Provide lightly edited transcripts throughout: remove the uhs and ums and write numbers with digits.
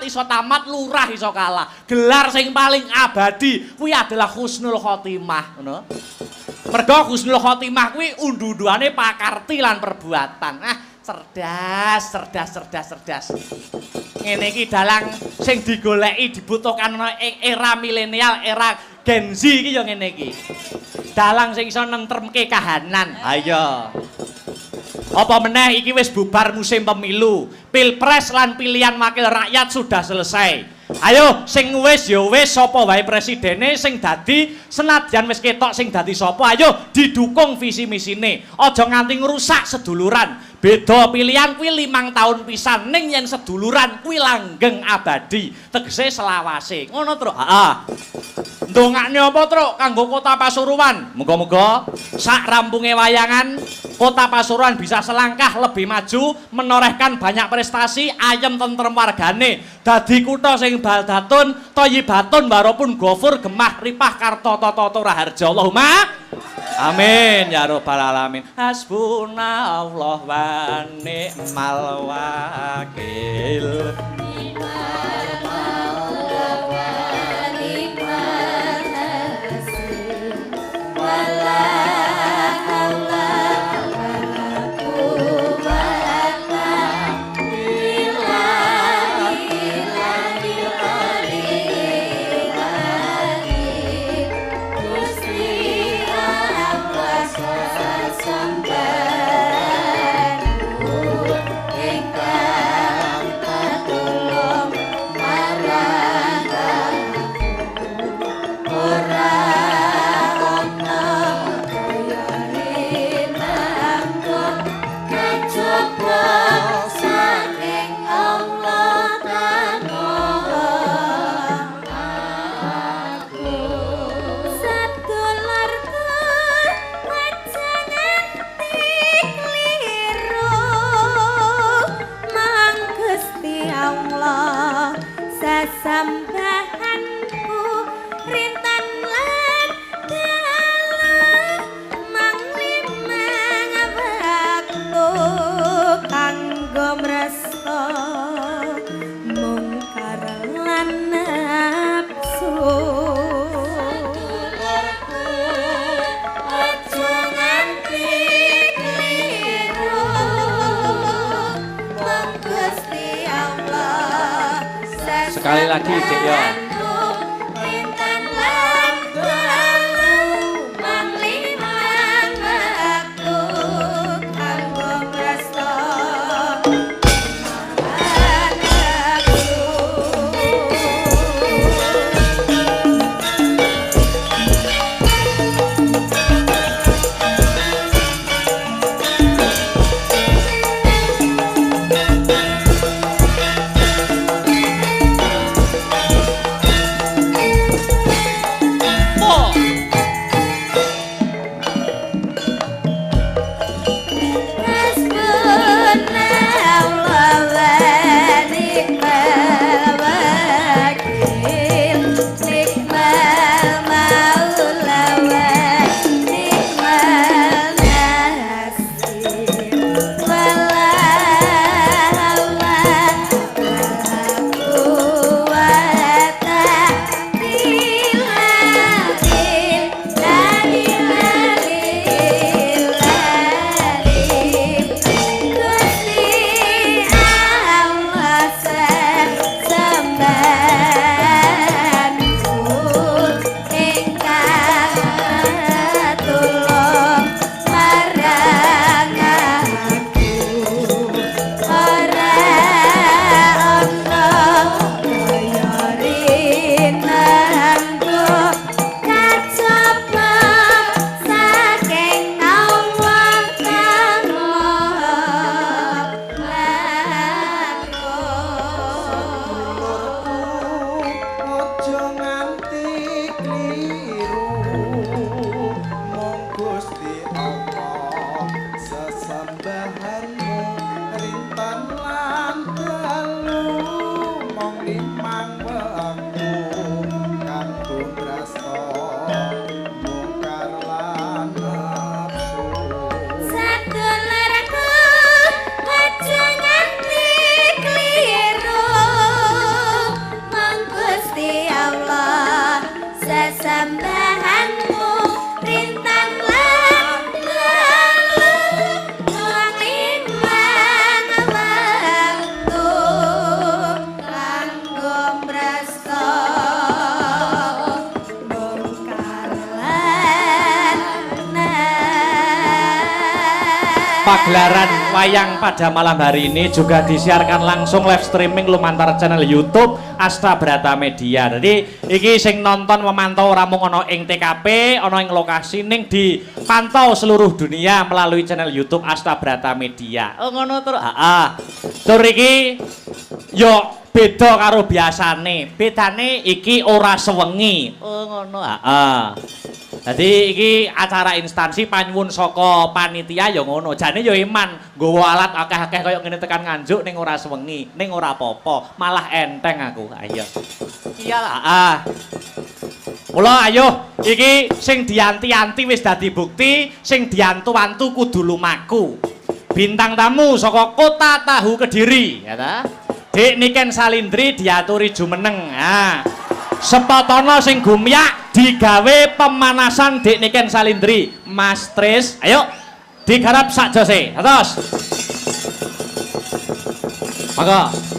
camat iso tamat, lurah iso kalah. Gelar sing paling abadi kuwi adalah husnul khotimah, ngono. Mergo husnul khotimah kuwi undu-unduane pakarti lan perbuatan. Cerdas. Ngene iki dalang sing digoleki dibutuhkan ing era milenial, era Gen Z iki ya ngene iki. Dalang sing iso nentremke kahanan. Ha iya. Apa meneh iki wis bubar musim pemilu. Pilpres lan pilihan wakil rakyat sudah selesai. Ayo sing wis ya wis sapa wae presidene sing dadi senadyan wis ketok sing dadi sapa ayo didukung visi misine. Aja nganti ngrusak seduluran. Beda pilihan kuwi 5 tahun pisan ning yen seduluran kuwi langgeng abadi. Tegese selawase. Ngono, Truk. Heeh. Ndongakne apa, Truk? Kanggo Kota Pasuruan. Muga-muga sak rampunge wayangan Kota Pasuruan bisa selangkah lebih maju, menorehkan banyak prestasi, ayem tentrem wargane. Dadi kutha sing baldatun, thayyibatun walaupun gofur gemah ripah karta tata raharja. Allahumma amin ya rabbal alamin. Hasbunallah wa ni'mal wakil. Sekali lagi, Cik Yo. Pagelaran wayang pada malam hari ini juga disiarkan langsung live streaming lumantar channel YouTube Asta Brata Media. Jadi iki sing nonton memantau ora mung ana ing TKP, ana ing lokasi ning dipantau seluruh dunia melalui channel YouTube Asta Brata Media. Oh ngono terus. Heeh. Tur iki yo beda karo biasane. Bedane iki ora sewengi. Oh ngono. Heeh. Jadi iki acara instansi panyuwun saka panitia ya ngono. Jane ya iman nggawa alat akeh-akeh kaya ngene tekan nganjuk ning ora sewengi, ning ora apa-apa, malah enteng aku. Ayo. Iyalah. Heeh. Mula ayo iki sing dianti-anti wis dadi bukti, sing diantu-antu kudu lumaku. Bintang tamu saka Kota Tahu Kediri, ya ta? Dik Niken Salindri diaturi jumeneng. Nah, sepotono sing gumyak digawe pemanasan Dik Niken Salindri. Mas Tris, ayo digarap sak jose. Terus. Monggo.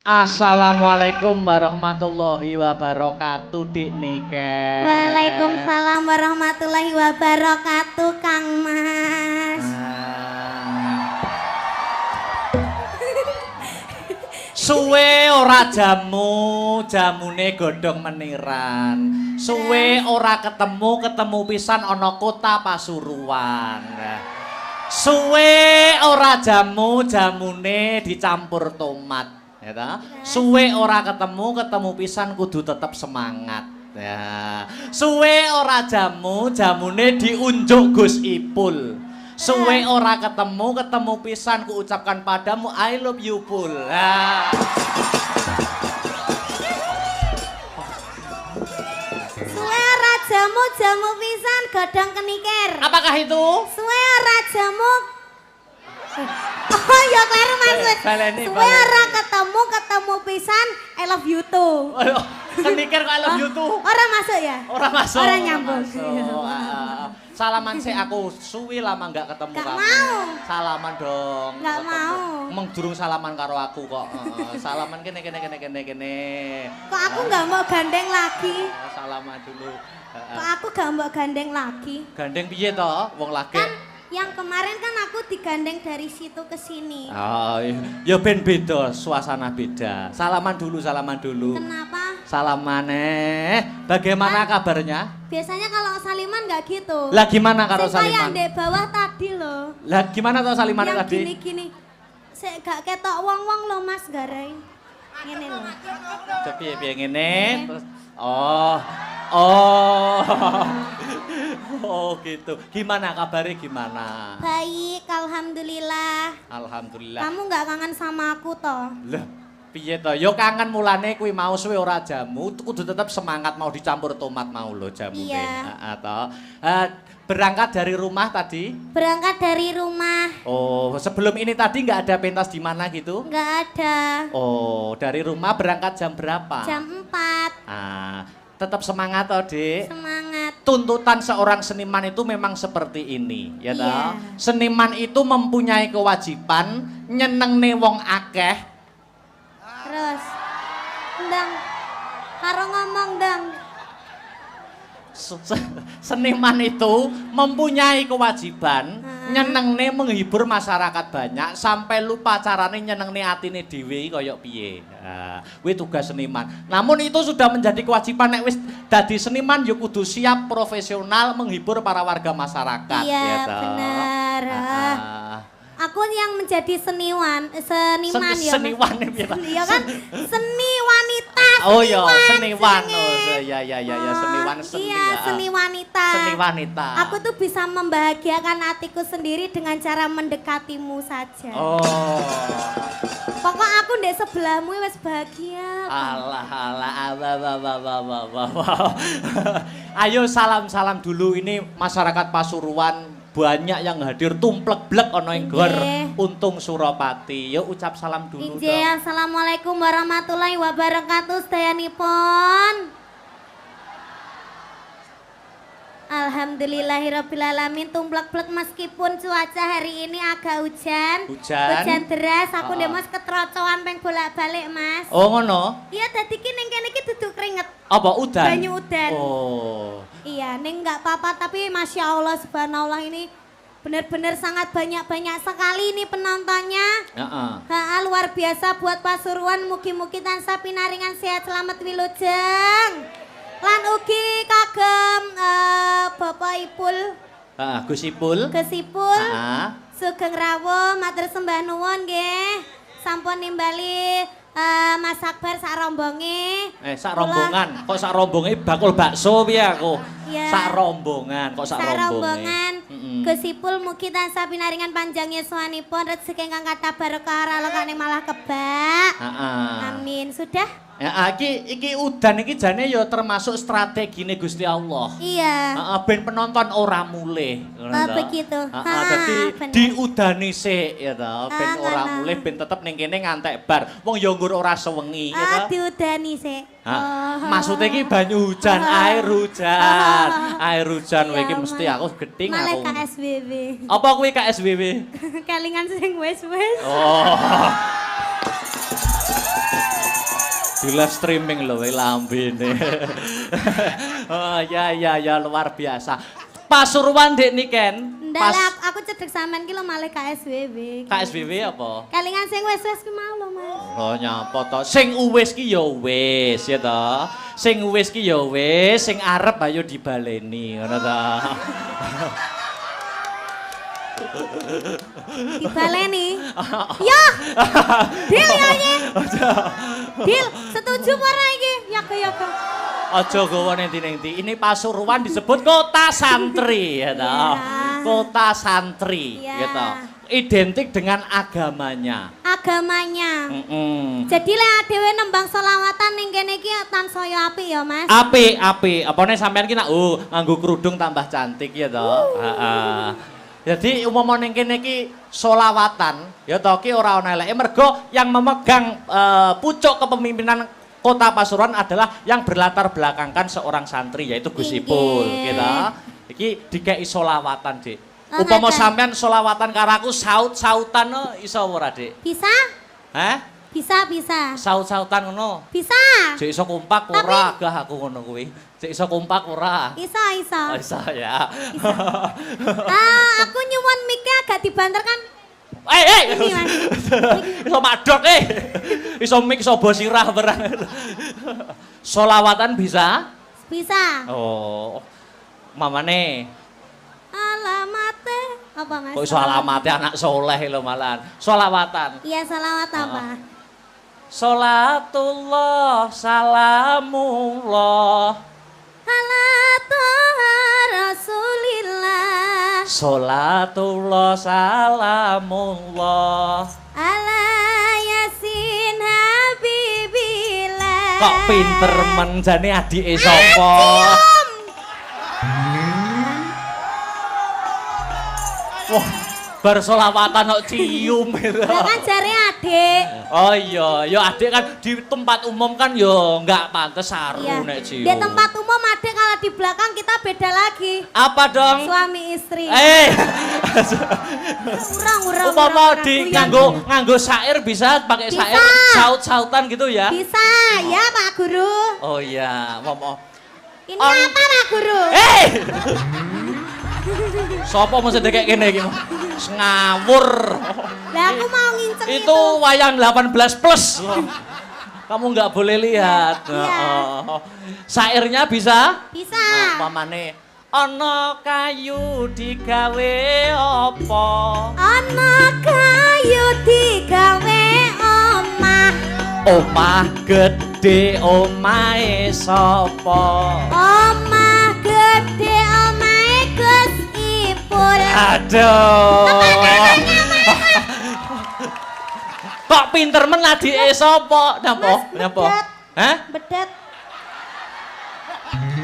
Assalamualaikum warahmatullahi wabarakatuh, Dik Nike. Waalaikumsalam warahmatullahi wabarakatuh, Kang Mas. Suwe ora jamune godhong meniran. Suwe ora ketemu pisan ana kota Pasuruan. Suwe ora jamune dicampur tomat. Ya ta? Suwe ora ketemu pisan kudu tetep semangat. Ya. Suwe ora jamune diunjuk Gus Ipul. Suwe ora ketemu pisan ku ucapkan padamu I love you Pul. Ya. Suwe ora jamu pisan godhong kenikir. Apakah itu? Suwe ora jamu. Oh ya kleru Mas. Suwe ora ketemu pisan I love you too. Kenikir kok I love you too. Ora masuk ya? Ora masuk. Ora nyambung. Salaman sih aku suwi lama nggak ketemu Gak kamu. mau. Salaman dong. Nggak mau. Emang durung salaman karo aku kok. Salaman kene. Kok aku nggak mau gandeng lagi? Salaman dulu. Kok aku gak mau gandeng lagi? Gandeng piye toh? Wong lagi. Kan yang kemarin kan aku digandeng dari situ ke sini. Oh, ya ben beda, suasana beda. Salaman dulu. Kenapa? Salaman bagaimana kabarnya? Biasanya kalau saliman nggak gitu. Lah gimana karo Kayak Saliman? di bawah tadi loh. Lah gimana toh Saliman Yang tadi? gini-gini. Saya gak ketok wong-wong loh Mas Garai. Ngene loh. Piye ngene terus oh. Oh gitu. Gimana kabarnya gimana? Baik, alhamdulillah. Alhamdulillah. Kamu nggak kangen sama aku toh? Lah piye to? Yo kangen mulane kuwi mau suwe ora jamu, kudu tetep semangat mau dicampur tomat mau lho jamune. Iya. Heeh to. Berangkat dari rumah tadi? Berangkat dari rumah. Oh, sebelum ini tadi nggak ada pentas di mana gitu? Nggak ada. Oh, dari rumah berangkat jam berapa? Jam 4. Tetap semangat toh, Dik. Semangat. Tuntutan seorang seniman itu memang seperti ini, ya toh. Iya. Seniman itu mempunyai kewajiban nyenengne wong akeh. Terus. Ndang. Karo ngomong dang. Seniman itu mempunyai kewajiban nyenengne menghibur masyarakat banyak sampai lupa carane nyenengne atine dhewe kaya piye. Kuwi tugas seniman. Namun itu sudah menjadi kewajiban nek wis dadi seniman ya kudu siap profesional menghibur para warga masyarakat. Iya, ya toh. benar. Aku yang menjadi seniman ya. Seniwan Iya kan? Seni wanita. Oh iya, seniwan. Oh ya seniwan seni. Iya, seni wanita. Seni wanita. Aku tuh bisa membahagiakan hatiku sendiri dengan cara mendekatimu saja. Oh. Pokok aku ndek sebelahmu wis bahagia. Allah. Ayo salam dulu ini masyarakat Pasuruan banyak yang hadir tumplek-blek ana ing gor Untung Suropati. Yuk ucap salam dulu dong. Assalamualaikum warahmatullahi wabarakatuh sedayanipun. Alhamdulillahirrabbilalamin tumplek-blek meskipun cuaca hari ini agak hujan deras, aku ndek Mas ketrocoan peng bolak-balik Mas. Oh ngono? Iya dadi ki ning kene iki duduk keringet. Apa udan? Banyu udan. Oh. Iya, ning enggak apa-apa tapi Masya Allah subhanallah ini benar-benar sangat banyak sekali ini penontonnya. Luar biasa buat Pasuruan, mugi-mugi tansah pinaringan sehat selamat wilujeng. Lan ugi kagem Bapak Ipul. Gus Ipul. Sugeng rawuh matur sembah nuwun nggih. Sampun nimbali Mas Akbar sak rombonge. Sak rombongan. Kok sak rombonge bakul bakso piye aku? Ya. Sak rombongan, kok sak rombongan. Gus Ipul mugi tansah pinaringan panjang yuswanipun rezeki ingkang kathah barokah ralekane malah kebak. Amin. Sudah? Ya, iki udan iki jane ya termasuk strategine Gusti Allah. Iya. Ben penonton ora mulih. Begitu. Dadi diudani sik ya to, ben ora mulih ben tetep ning kene ngantek bar. Wong ya nggur ora sewengi ya to. Diudani sik. Maksudnya iki banyu hujan, air hujan. Air hujan kowe iki mesti aku gething aku. Malah KSBB. Apa kuwi KSBB? Kelingan sing wis-wis. Oh. Di live streaming lho lambene. Oh ya luar biasa. Pasuruan Dek Niken. Ndak lah, aku cedek sampean ki lho malih KSBB. KSBB apa? Kelingan sing wis-wis ki mau lho, Mas. Oh nyapa to. Sing uwis ki ya wis ya to. Sing wis ki ya wis, sing arep ayo dibaleni ngono to. Dibaleni. Ya. Dil ya iki. Dil, setuju apa ora iki? Ya ke. Aja gawa nenti-nenti. Ini Pasuruan disebut kota santri ya toh. Kota santri gitu. Identik dengan agamanya. Jadi lek dhewe nembang selawatan ning kene iki tansaya apik ya, Mas. Apik. Apane sampean ki nak nganggo kerudung tambah cantik ya toh. Heeh. Jadi umpama ning kene iki selawatan ya toh ki ora ana eleke mergo yang memegang pucuk kepemimpinan Kota Pasuruan adalah yang berlatar belakangkan seorang santri yaitu Gus Ipul gitu. Iki dikei solawatan, Dik. Upama sampean solawatan karo aku saut-sautan iso ora, Dik? Bisa? Hah? Bisa. Saut-sautan ngono. Bisa. Jek iso kompak ora gah aku ngono kuwi. Jek iso kompak ora? Iso. Oh, iso ya. Bisa. Aku nyuwun mic-e agak dibanterkan. Iso madot Iso mik iso bosirah barang. Solawatan bisa? Bisa. Oh. Mamane. Alamate apa, Mas? Kok iso alamate anak soleh lho malahan. Solawatan. Iya, salawat apa? Salatullah salamullah ala toha rasulillah. Salatullah salamullah ala yasin habibillah. Kok pinter men jane adike sapa? Wah, bar selawatan kok cium gitu. Lah kan jare adik. Oh iya, ya adik kan di tempat umum kan ya enggak pantes saru nek cium. Di tempat umum adik kalau di belakang kita beda lagi. Apa dong? Suami istri. Urang. Umpama di nganggo syair bisa pakai syair saut-sautan gitu ya? Bisa, ya Pak Guru. Oh iya, mau. Ini apa Pak Guru? Sopo mesti kayak gini iki? Ngawur. Lah aku mau nginceng itu. Itu wayang 18 plus. Kamu nggak boleh lihat. Syairnya bisa? Bisa. Pamane ana kayu digawe apa? Ana kayu digawe omah. Omah gede omahe sapa? Omah gede omahe Gus Ipul. Aduh. Kok pinter men adike sapa? Napa? Hah? Bedet.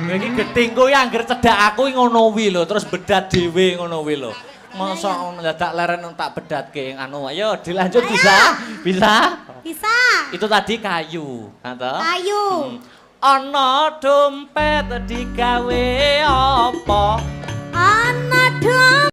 Iki getingku ya angger cedak aku ngono wi lho, terus bedat dhewe ngono wi lho. Mosok mendadak leren tak bedatke anu. Ayo dilanjut bisa? Bisa? Bisa. Itu tadi kayu, Kayu. Ana dompet digawe apa? Ana dompet